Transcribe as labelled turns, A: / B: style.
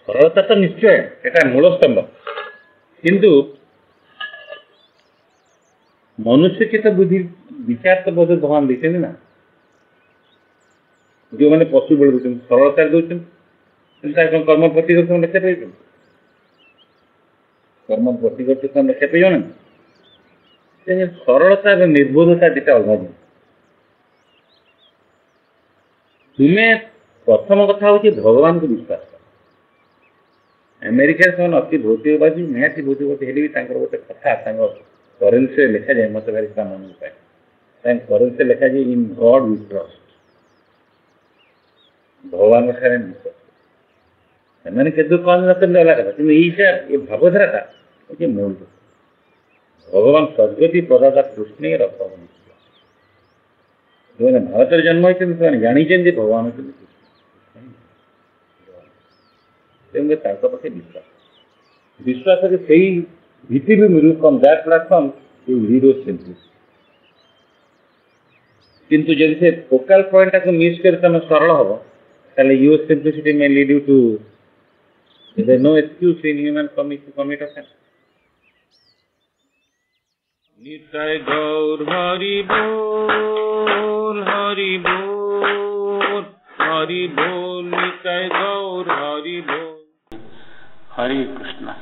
A: ସରଳତା ତ ନିଶ୍ଚୟ ଏଟା ମୂଳ ସ୍ତମ୍ଭ, କିନ୍ତୁ ମନୁଷ୍ୟଚିତ ବୁଦ୍ଧି ବିଚାର ତ ବୋଧ ଭଗବାନ ଦେଇଛନ୍ତି ନା। ଯେଉଁମାନେ ପଶୁ ବଳି ଦଉଛନ୍ତି ସରଳତାରେ ଦଉଛନ୍ତି, କିନ୍ତୁ ତାର କଣ କର୍ମ ପ୍ରତିଗତ ଲେଖା ପାଇଛନ୍ତି? କର୍ମ ପ୍ରତିଗତ ଲେଖା ପାଇବ ନା। ସରଳତା ଏବଂ ନିର୍বোଧତା ଦିଟା ଅଲଗା ଜିନିଷ। ତୁମେ ପ୍ରଥମ କଥା ହଉଛି ଭଗବାନଙ୍କୁ ବିଶ୍ୱାସ କର। ଆମେରିକାରେ ସେମାନେ ଅତି ଭୌତିକବାଦୀ, ନିହାତି ଭୌତିକବାଦୀ ହେଲେ ବି ତାଙ୍କର ଗୋଟେ କଥା ତାଙ୍କ କରେନ୍ସିରେ ଲେଖାଯାଏ, ମତେ ଭାରି ତା ମନକୁ ପାଏ। ତାଙ୍କ କରେନ୍ସିରେ ଲେଖାଯାଏ ଇନ୍ ଗଡ୍ ୱି ଟ୍ରଷ୍ଟ, ଭଗବାନଙ୍କ ଠାରେ ବିଶ୍ୱାସ। ସେମାନେ କେତେ କଣ ନକଲେ ଅଲଗା କଥା, କିନ୍ତୁ ଏଇଟା ଏ ଭାବଧାରାଟା ହଉଛି ମୂଳ। ଭଗବାନ ସଦ୍ଗତି ପ୍ରଦାତା କୃଷ୍ଣେ ରଥ। ଯେଉଁମାନେ ଭାରତରେ ଜନ୍ମ ହୋଇଛନ୍ତି ସେମାନେ ଜାଣିଛନ୍ତି ଭଗବାନ ହେଉଛନ୍ତି କୃଷ୍ଣ, ତେଣୁ ତାଙ୍କ ପାଖେ ବିଶ୍ୱାସରେ ସେଇ ଭିତ୍ତିଭୂମିରୁ ଫ୍ରମ୍ ଦ୍ୟାଟ୍ ପ୍ଲାଟଫର୍ମ ହିରୋ ସେଣ୍ଟ୍ରିସିଟି। କିନ୍ତୁ ଯଦି ସେ ଫୋକାଲ ପଏଣ୍ଟଟାକୁ ମିସ୍ କରି ତମେ ସରଳ ହବ, ତାହେଲେ your simplicity may lead you to no excuse in human commit offence. Nitai Gaur Hari बोल हरि बोल हरि बोल, निताय गौर हरि बोल। हरे कृष्णा।